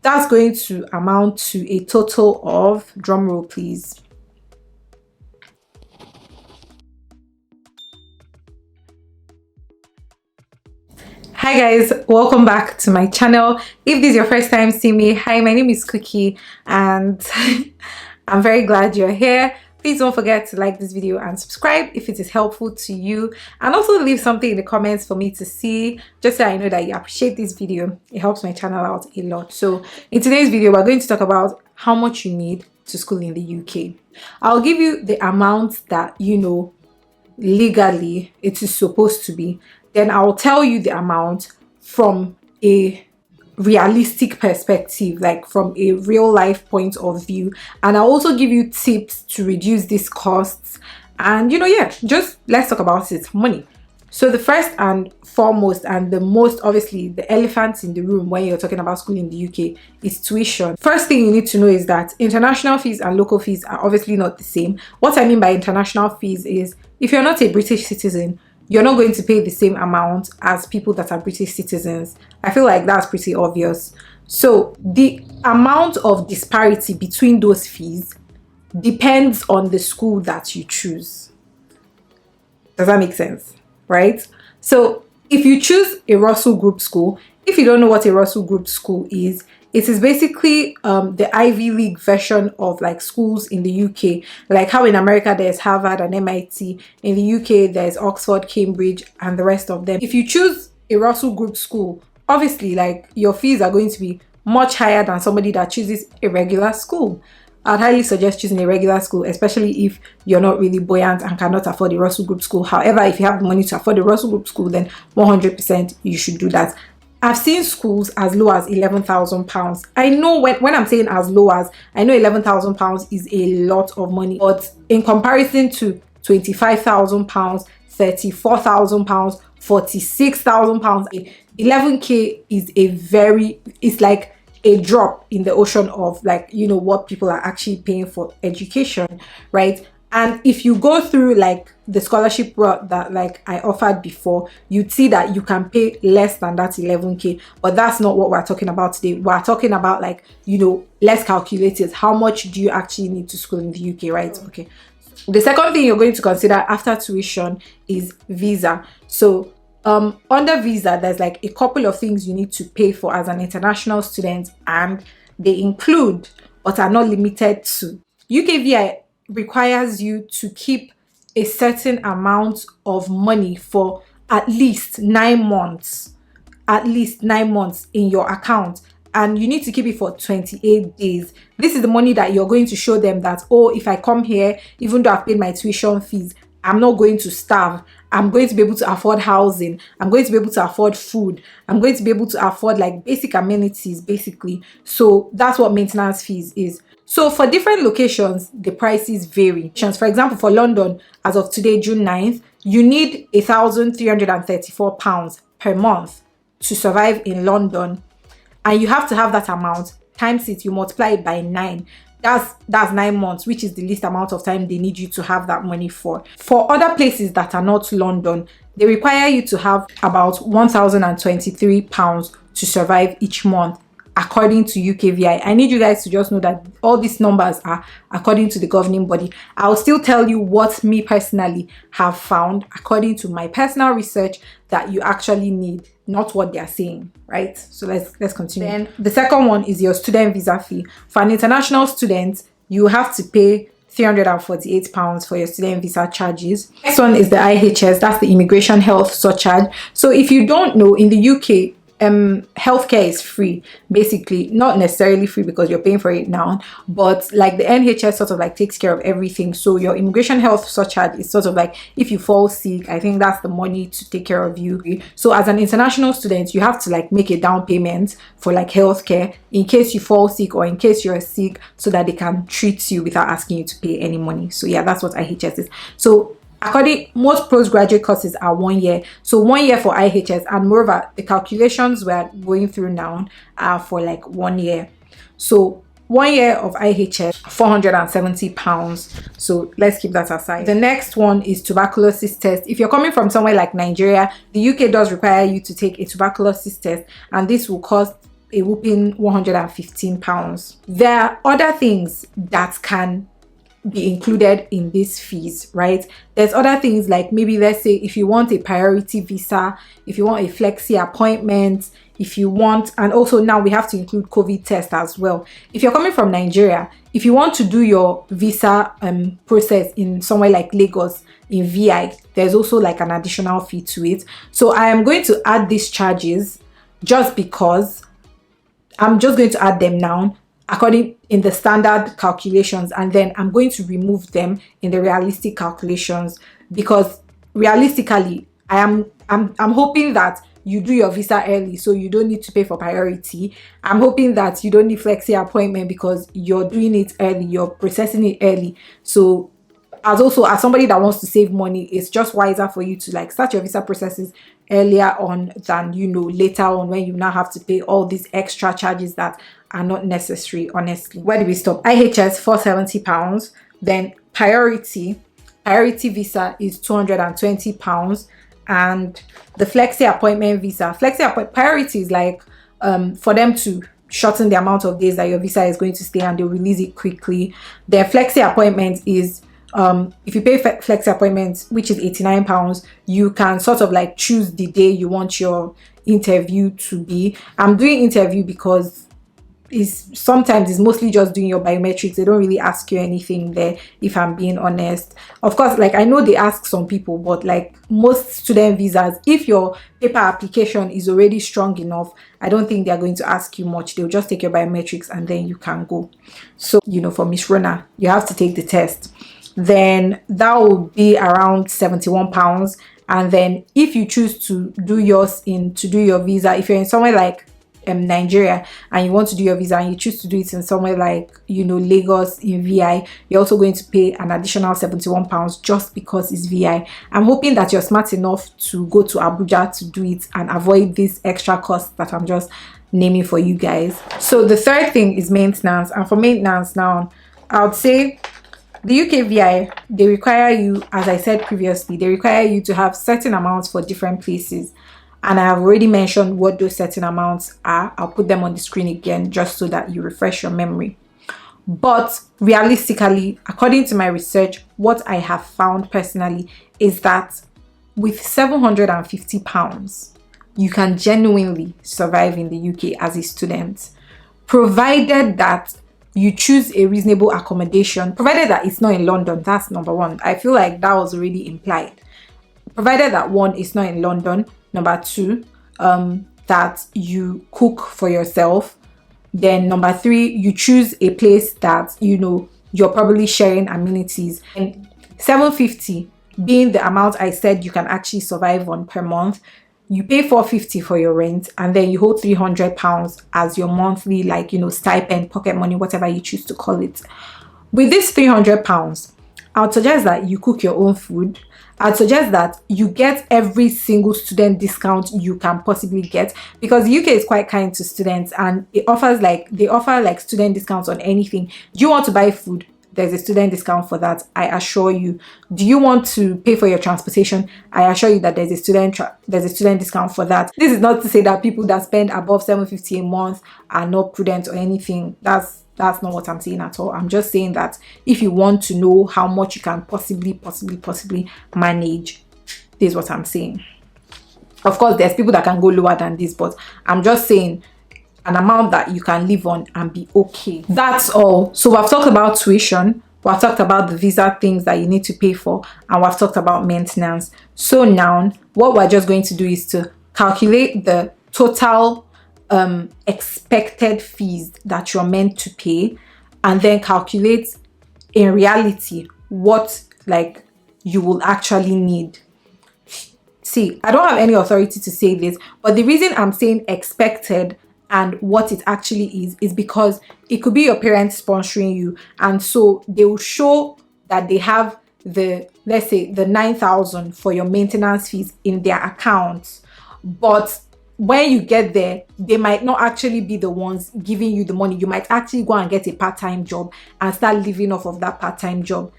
That's going to amount to a total of, drum roll please, hi guys, welcome back to my channel. If this is your first time seeing me, hi, my name is Cookie and I'm very glad you're here. Please don't forget to like this video and subscribe if it is helpful to you, and also leave something in the comments for me to see, just so I know that you appreciate this video. It helps my channel out a lot. So in today's video, we're going to talk about how much you need to school in the UK. I'll give you the amount that legally it is supposed to be. Then I'll tell you the amount from a realistic perspective, like from a real life point of view, and I'll also give you tips to reduce these costs. And yeah, just let's talk about it, money. So the first and foremost, and the most obviously the elephant in the room when you're talking about school in the UK, is tuition. First thing you need to know is that international fees and local fees are obviously not the same. What I mean by international fees is, if you're not a British citizen, you're not going to pay the same amount as people that are British citizens. I feel like that's pretty obvious. So the amount of disparity between those fees depends on the school that you choose. Does that make sense? Right? So if you choose a Russell Group school, if you don't know what a Russell Group school is, it is basically the Ivy League version of like schools in the UK. Like how in America there's Harvard and MIT, in the UK there's Oxford, Cambridge, and the rest of them. If you choose a Russell Group school, obviously like your fees are going to be much higher than somebody that chooses a regular school. I'd highly suggest choosing a regular school, especially if you're not really buoyant and cannot afford a Russell Group school. However, if you have the money to afford a Russell Group school, then 100% you should do that. I've seen schools as low as £11,000. I know when I'm saying as low as, I know £11,000 is a lot of money, but in comparison to £25,000, £34,000, £46,000, 11k is it's like a drop in the ocean of like what people are actually paying for education, right? And if you go through like the scholarship route that like I offered before, you'd see that you can pay less than that 11k. But that's not what we're talking about today. We're talking about like, let's calculate it. How much do you actually need to school in the UK, right? Okay. The second thing you're going to consider after tuition is visa. So under visa, there's like a couple of things you need to pay for as an international student, and they include, but are not limited to, UKVI requires you to keep a certain amount of money for at least 9 months, in your account, and you need to keep it for 28 days. This is the money that you're going to show them that, oh, if I come here, even though I've paid my tuition fees, I'm not going to starve. I'm going to be able to afford housing. I'm going to be able to afford food. I'm going to be able to afford like basic amenities, basically. So that's what maintenance fees is. So for different locations, the prices vary. For example, for London, as of today, June 9th, you need £1,334 per month to survive in London. And you have to have that amount times it, you multiply it by 9. That's 9 months, which is the least amount of time they need you to have that money for. For other places that are not London, they require you to have about £1,023 to survive each month, according to UKVI. I need you guys to just know that all these numbers are according to the governing body. I'll still tell you what me personally have found according to my personal research that you actually need, not what they're saying, right? So let's continue. Then the second one is your student visa fee. For an international student, you have to pay £348 for your student visa charges. Next one is the IHS, that's the Immigration Health Surcharge. So if you don't know, in the UK, healthcare is free, basically. Not necessarily free because you're paying for it now, but like the NHS sort of like takes care of everything. So your immigration health surcharge is sort of like, if you fall sick, I think that's the money to take care of you. So as an international student, you have to like make a down payment for like healthcare in case you fall sick or in case you're sick, so that they can treat you without asking you to pay any money. So yeah, that's what IHS is. So most postgraduate courses are 1 year. So 1 year for IHS, and moreover, the calculations we're going through now are for like 1 year. So 1 year of IHS, £470. So let's keep that aside. The next one is tuberculosis test. If you're coming from somewhere like Nigeria, the UK does require you to take a tuberculosis test, and this will cost a whooping £115. There are other things that can be included in these fees, right? There's other things like, maybe let's say if you want a priority visa, if you want a flexi appointment, if you want, and also now we have to include COVID test as well. If you're coming from Nigeria, if you want to do your visa process in somewhere like Lagos in VI, there's also like an additional fee to it. So I am going to add these charges just because I'm just going to add them now according in the standard calculations, and then I'm going to remove them in the realistic calculations, because realistically I'm hoping that you do your visa early so you don't need to pay for priority. I'm hoping that you don't need flexi appointment because you're doing it early, you're processing it early. So as somebody that wants to save money, it's just wiser for you to like start your visa processes earlier on than, you know, later on when you now have to pay all these extra charges that are not necessary, honestly. Where do we stop? IHS £470. Then priority visa is £220, and the flexi appointment visa, priority is like for them to shorten the amount of days that your visa is going to stay and they'll release it quickly. Their flexi appointment is if you pay flexi appointments, which is £89, you can sort of like choose the day you want your interview to be. I'm doing interview because sometimes it's mostly just doing your biometrics. They don't really ask you anything there, if I'm being honest. Of course, like I know they ask some people, but like most student visas, if your paper application is already strong enough, I don't think they're going to ask you much. They'll just take your biometrics and then you can go. So, you know, for Miss Rona, you have to take the test. Then that will be around £71. And then if you choose to do your visa, if you're in somewhere like Nigeria and you want to do your visa and you choose to do it in somewhere like, you know, Lagos in VI, you're also going to pay an additional £71 just because it's VI. I'm hoping that you're smart enough to go to Abuja to do it and avoid this extra cost that I'm just naming for you guys. So the third thing is maintenance, and for maintenance now, I would say the UK VI, they require you, as I said previously, they require you to have certain amounts for different places. And I have already mentioned what those certain amounts are. I'll put them on the screen again just so that you refresh your memory. But realistically, according to my research, what I have found personally is that with £750, you can genuinely survive in the UK as a student, provided that you choose a reasonable accommodation, provided that it's not in London. That's number one. I feel like that was already implied. Provided that one, it's not in London. Number two, that you cook for yourself. Then number three, you choose a place that, you know, you're probably sharing amenities. And £750 being the amount I said you can actually survive on per month, you pay £450 for your rent, and then you hold £300 as your monthly, like, you know, stipend, pocket money, whatever you choose to call it. With this £300, I would suggest that you cook your own food. I'd suggest that you get every single student discount you can possibly get, because the UK is quite kind to students and they offer like student discounts on anything. Do you want to buy food? There's a student discount for that, I assure you. Do you want to pay for your transportation? I assure you that there's a student discount for that. This is not to say that people that spend above £750 a month are not prudent or anything. That's not what I'm saying at all. I'm just saying that if you want to know how much you can possibly manage, this is what I'm saying. Of course, there's people that can go lower than this, but I'm just saying an amount that you can live on and be okay. That's all. So we've talked about tuition, we've talked about the visa things that you need to pay for, and we've talked about maintenance. So now what we're just going to do is to calculate the total expected fees that you're meant to pay, and then calculate in reality what like you will actually need. See, I don't have any authority to say this, but the reason I'm saying expected and what it actually is because it could be your parents sponsoring you, and so they will show that they have the, let's say, the 9,000 for your maintenance fees in their accounts, but when you get there, they might not actually be the ones giving you the money. You might actually go and get a part-time job and start living off of that part-time job.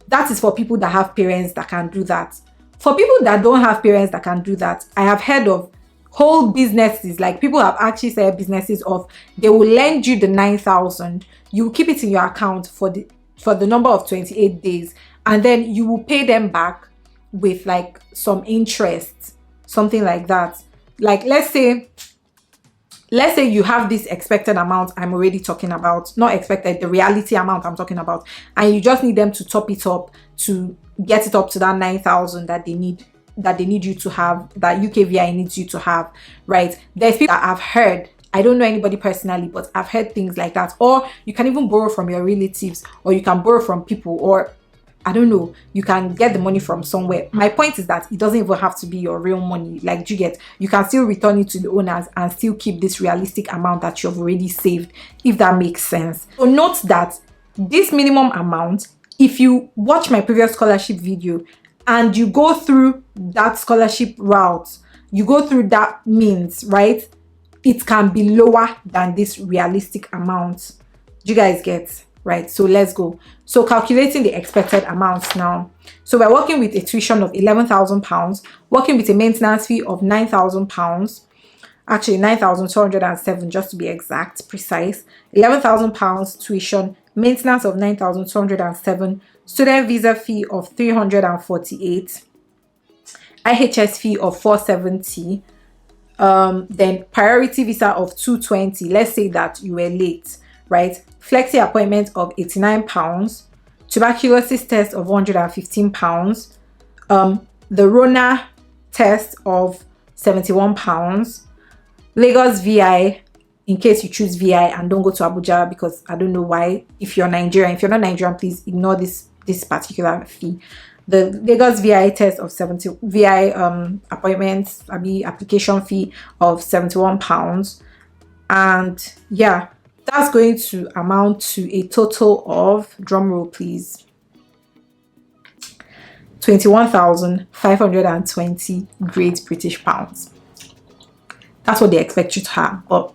That is for people that have parents that can do that. For people that don't have parents that can do that, I have heard of whole businesses, like people have actually said businesses of, they will lend you the 9,000, you keep it in your account for the number of 28 days, and then you will pay them back with like some interest, something like that. Like let's say you have this expected amount I'm already talking about, not expected, the reality amount I'm talking about, and you just need them to top it up to get it up to that 9,000 that they need you to have, that UKVI needs you to have, right? There's people that I've heard, I don't know anybody personally, but I've heard things like that. Or you can even borrow from your relatives, or you can borrow from people, or I don't know, you can get the money from somewhere. My point is that it doesn't even have to be your real money. Like, you can still return it to the owners and still keep this realistic amount that you've already saved, if that makes sense. So note that this minimum amount, if you watch my previous scholarship video and you go through that scholarship route, you go through that means, right, it can be lower than this realistic amount. Do you guys get? Right, so let's go. So calculating the expected amounts now. So we're working with a tuition of £11,000, working with a maintenance fee of £9,000, actually 9,207 just to be exact, precise. £11,000 tuition, maintenance of 9,207, student visa fee of 348, IHS fee of 470, then priority visa of 220. Let's say that you were late, right? Flexi appointment of £89, tuberculosis test of £115, the Rona test of £71, Lagos VI, in case you choose VI and don't go to Abuja, because I don't know why. If you're Nigerian, if you're not Nigerian, please ignore this particular fee. The Lagos VI test of VI appointments, application fee of £71, and yeah, that's going to amount to a total of, drum roll please, 21,520 Great British Pounds. That's what they expect you to have. But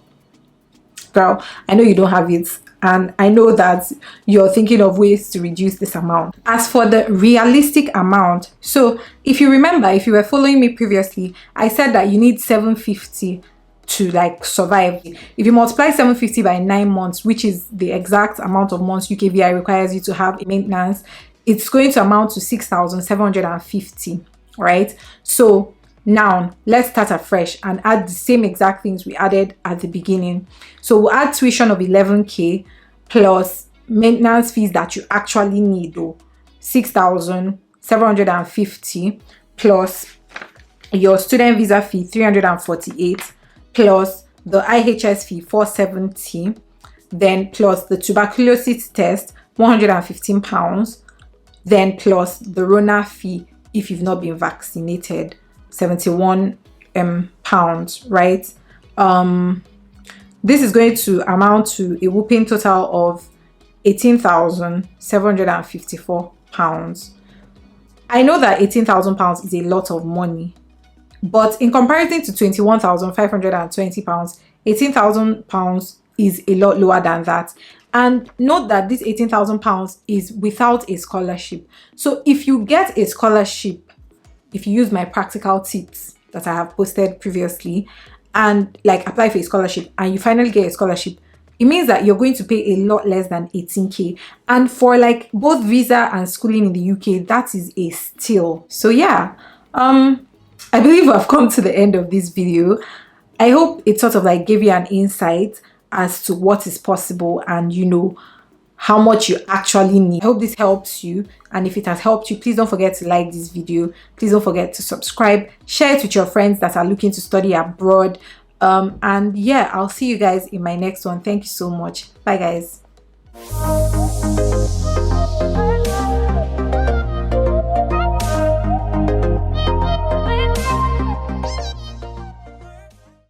girl, I know you don't have it, and I know that you're thinking of ways to reduce this amount. As for the realistic amount, so if you remember, if you were following me previously, I said that you need 750 to like survive. If you multiply 750 by 9 months, which is the exact amount of months UKVI requires you to have maintenance, it's going to amount to 6,750, right? So now let's start afresh and add the same exact things we added at the beginning. So we'll add tuition of 11k plus maintenance fees that you actually need, though, 6,750, plus your student visa fee 348, plus the IHS fee 470, then plus the tuberculosis test £115, then plus the Rona fee if you've not been vaccinated, £71, right? This is going to amount to a whopping total of £18,754. I know that £18,000 is a lot of money, but in comparison to £21,520, £18,000 is a lot lower than that. And note that this £18,000 is without a scholarship. So if you get a scholarship, if you use my practical tips that I have posted previously and like apply for a scholarship and you finally get a scholarship, it means that you're going to pay a lot less than 18k. And for like both visa and schooling in the UK, that is a steal. So yeah, I believe I've come to the end of this video. I hope it sort of like gave you an insight as to what is possible and you know how much you actually need. I hope this helps you, and if it has helped you, please don't forget to like this video. Please don't forget to subscribe, share it with your friends that are looking to study abroad, and yeah, I'll see you guys in my next one. Thank you so much. Bye guys.